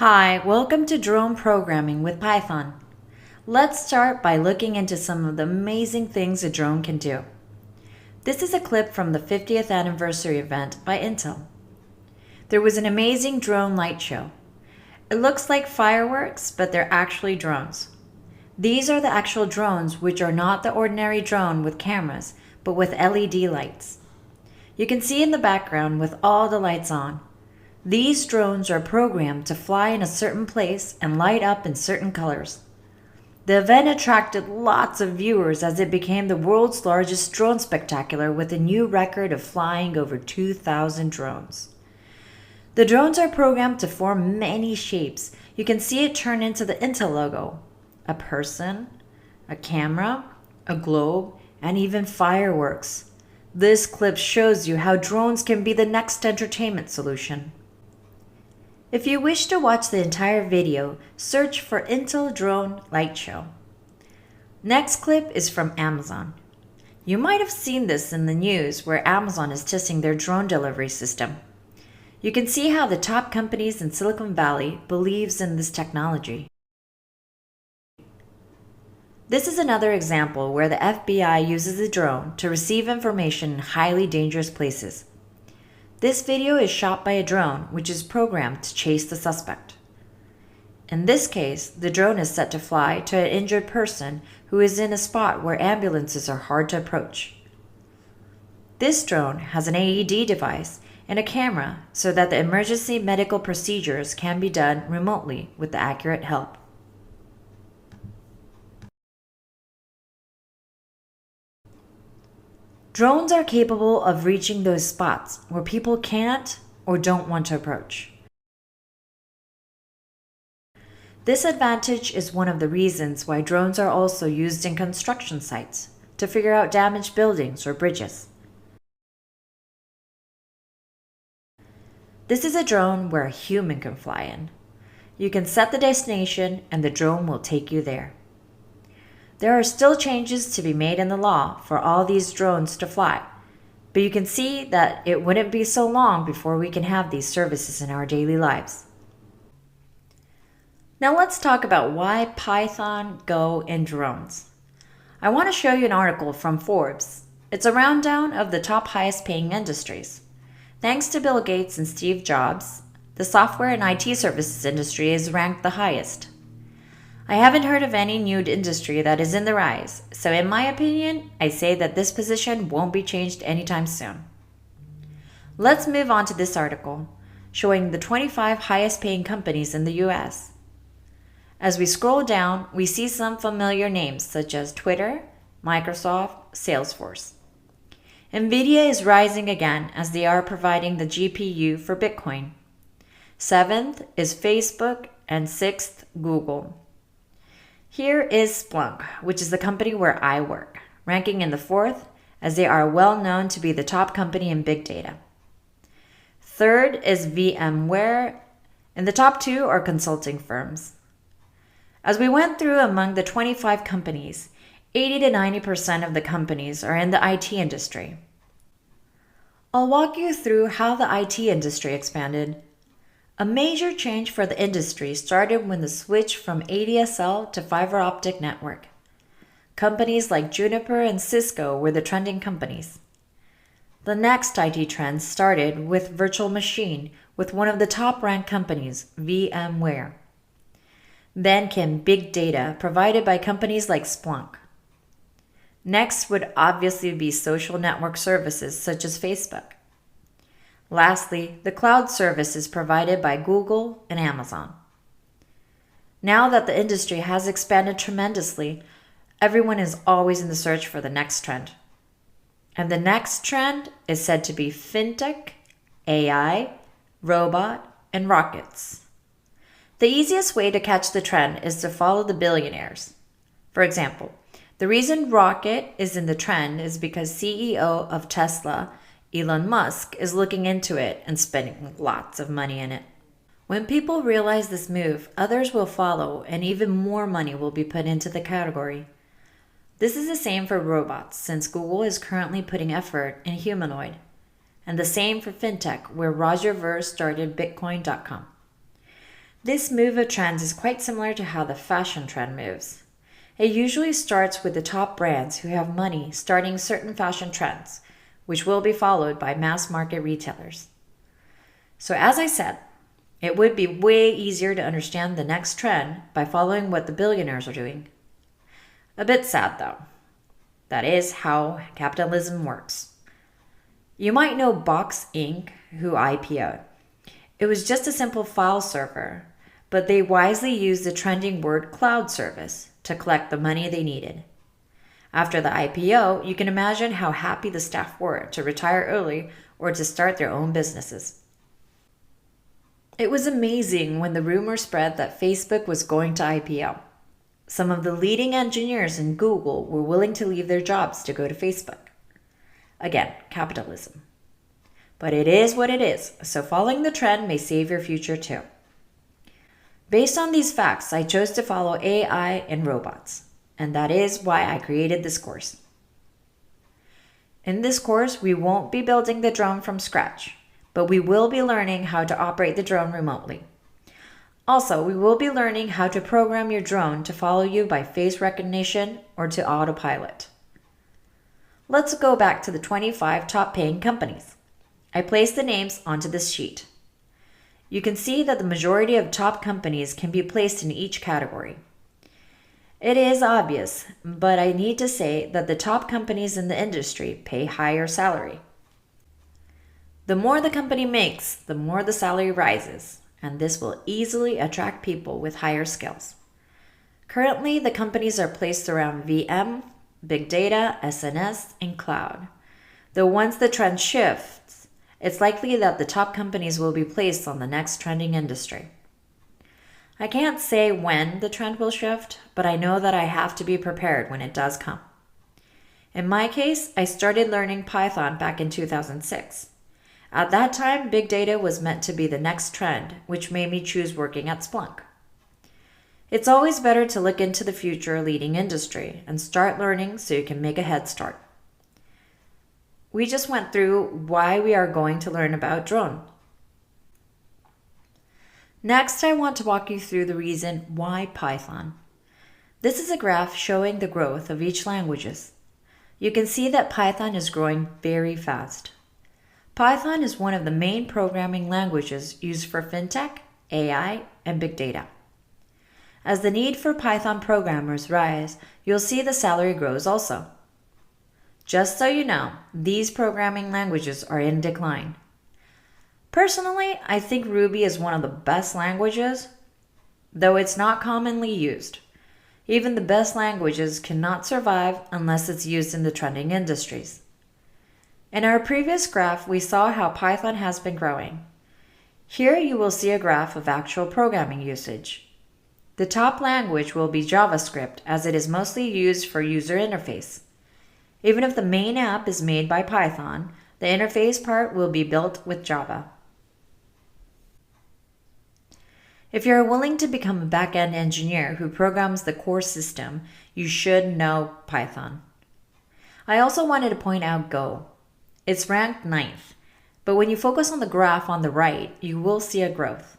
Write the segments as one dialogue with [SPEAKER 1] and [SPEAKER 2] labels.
[SPEAKER 1] Hi, welcome to Drone Programming with Python. Let's start by looking into some of the amazing things a drone can do. This is a clip from the 50th anniversary event by Intel. There was an amazing drone light show. It looks like fireworks, but they're actually drones. These are the actual drones, which are not the ordinary drone with cameras, but with LED lights. You can see in the background with all the lights on. These drones are programmed to fly in a certain place and light up in certain colors. The event attracted lots of viewers as it became the world's largest drone spectacular with a new record of flying over 2,000 drones. The drones are programmed to form many shapes. You can see it turn into the Intel logo, a person, a camera, a globe, and even fireworks. This clip shows you how drones can be the next entertainment solution. If you wish to watch the entire video, search for Intel Drone Light Show. Next clip is from Amazon. You might have seen this in the news where Amazon is testing their drone delivery system. You can see how the top companies in Silicon Valley believes in this technology. This is another example where the FBI uses a drone to receive information in highly dangerous places. This video is shot by a drone which is programmed to chase the suspect. In this case, the drone is set to fly to an injured person who is in a spot where ambulances are hard to approach. This drone has an AED device and a camera so that the emergency medical procedures can be done remotely with the accurate help. Drones are capable of reaching those spots where people can't or don't want to approach. This advantage is one of the reasons why drones are also used in construction sites to figure out damaged buildings or bridges. This is a drone where a human can fly in. You can set the destination and the drone will take you there. There are still changes to be made in the law for all these drones to fly, but you can see that it wouldn't be so long before we can have these services in our daily lives. Now let's talk about why Python, Go, and drones. I want to show you an article from Forbes. It's a rundown of the top highest paying industries. Thanks to Bill Gates and Steve Jobs, the software and IT services industry is ranked the highest. I haven't heard of any new industry that is in the rise, so in my opinion, I say that this position won't be changed anytime soon. Let's move on to this article, showing the 25 highest paying companies in the US. As we scroll down, we see some familiar names such as Twitter, Microsoft, Salesforce. Nvidia is rising again as they are providing the GPU for Bitcoin. 7th is Facebook and 6th, Google. Here is Splunk, which is the company where I work, ranking in the 4th as they are well known to be the top company in big data. 3rd is VMware, and the top 2 are consulting firms. As we went through among the 25 companies, 80 to 90% of the companies are in the IT industry. I'll walk you through how the IT industry expanded. A major change for the industry started when the switch from ADSL to fiber optic network. Companies like Juniper and Cisco were the trending companies. The next IT trend started with virtual machine with one of the top ranked companies, VMware. Then came big data provided by companies like Splunk. Next would obviously be social network services such as Facebook. Lastly, the cloud services provided by Google and Amazon. Now that the industry has expanded tremendously, everyone is always in the search for the next trend. And the next trend is said to be fintech, AI, robot, and rockets. The easiest way to catch the trend is to follow the billionaires. For example, the reason rocket is in the trend is because CEO of Tesla, Elon Musk, is looking into it and spending lots of money in it. When people realize this move, others will follow and even more money will be put into the category. This is the same for robots since Google is currently putting effort in humanoid. And the same for fintech where Roger Ver started Bitcoin.com. This move of trends is quite similar to how the fashion trend moves. It usually starts with the top brands who have money starting certain fashion trends, which will be followed by mass market retailers. So, as I said, it would be way easier to understand the next trend by following what the billionaires are doing. A bit sad though. That is how capitalism works. You might know Box Inc., who IPO'd. It was just a simple file server, but they wisely used the trending word cloud service to collect the money they needed. After the IPO, you can imagine how happy the staff were to retire early or to start their own businesses. It was amazing when the rumor spread that Facebook was going to IPO. Some of the leading engineers in Google were willing to leave their jobs to go to Facebook. Again, capitalism. But it is what it is, so following the trend may save your future too. Based on these facts, I chose to follow AI and robots, and that is why I created this course. In this course, we won't be building the drone from scratch, but we will be learning how to operate the drone remotely. Also, we will be learning how to program your drone to follow you by face recognition or to autopilot. Let's go back to the 25 top paying companies. I placed the names onto this sheet. You can see that the majority of top companies can be placed in each category. It is obvious, but I need to say that the top companies in the industry pay higher salary. The more the company makes, the more the salary rises, and this will easily attract people with higher skills. Currently, the companies are placed around VM, Big Data, SNS, and Cloud. Though once the trend shifts, it's likely that the top companies will be placed on the next trending industry. I can't say when the trend will shift, but I know that I have to be prepared when it does come. In my case, I started learning Python back in 2006. At that time, big data was meant to be the next trend, which made me choose working at Splunk. It's always better to look into the future leading industry and start learning so you can make a head start. We just went through why we are going to learn about drone. Next, I want to walk you through the reason why Python. This is a graph showing the growth of each languages. You can see that Python is growing very fast. Python is one of the main programming languages used for fintech, AI, and big data. As the need for Python programmers rise, you'll see the salary grows also. Just so you know, these programming languages are in decline. Personally, I think Ruby is one of the best languages, though it's not commonly used. Even the best languages cannot survive unless it's used in the trending industries. In our previous graph, we saw how Python has been growing. Here you will see a graph of actual programming usage. The top language will be JavaScript, as it is mostly used for user interface. Even if the main app is made by Python, the interface part will be built with Java. If you're willing to become a back-end engineer who programs the core system, you should know Python. I also wanted to point out Go. It's ranked 9th, but when you focus on the graph on the right, you will see a growth.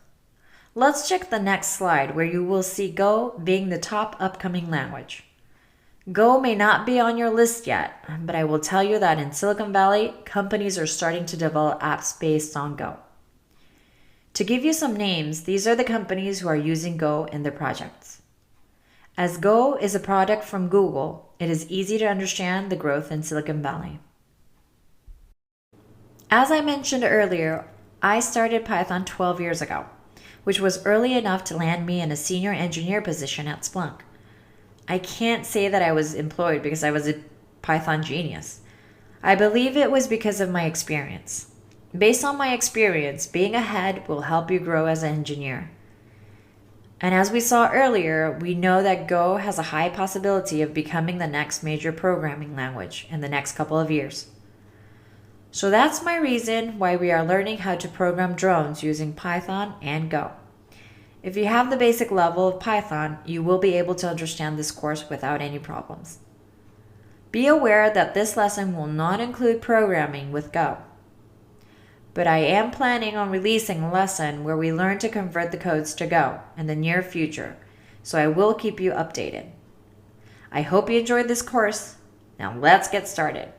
[SPEAKER 1] Let's check the next slide where you will see Go being the top upcoming language. Go may not be on your list yet, but I will tell you that in Silicon Valley, companies are starting to develop apps based on Go. To give you some names, these are the companies who are using Go in their projects. As Go is a product from Google, it is easy to understand the growth in Silicon Valley. As I mentioned earlier, I started Python 12 years ago, which was early enough to land me in a senior engineer position at Splunk. I can't say that I was employed because I was a Python genius. I believe it was because of my experience. Based on my experience, being ahead will help you grow as an engineer. And as we saw earlier, we know that Go has a high possibility of becoming the next major programming language in the next couple of years. So that's my reason why we are learning how to program drones using Python and Go. If you have the basic level of Python, you will be able to understand this course without any problems. Be aware that this lesson will not include programming with Go. but I am planning on releasing a lesson where we learn to convert the codes to Go in the near future, so I will keep you updated. I hope you enjoyed this course. Now let's get started.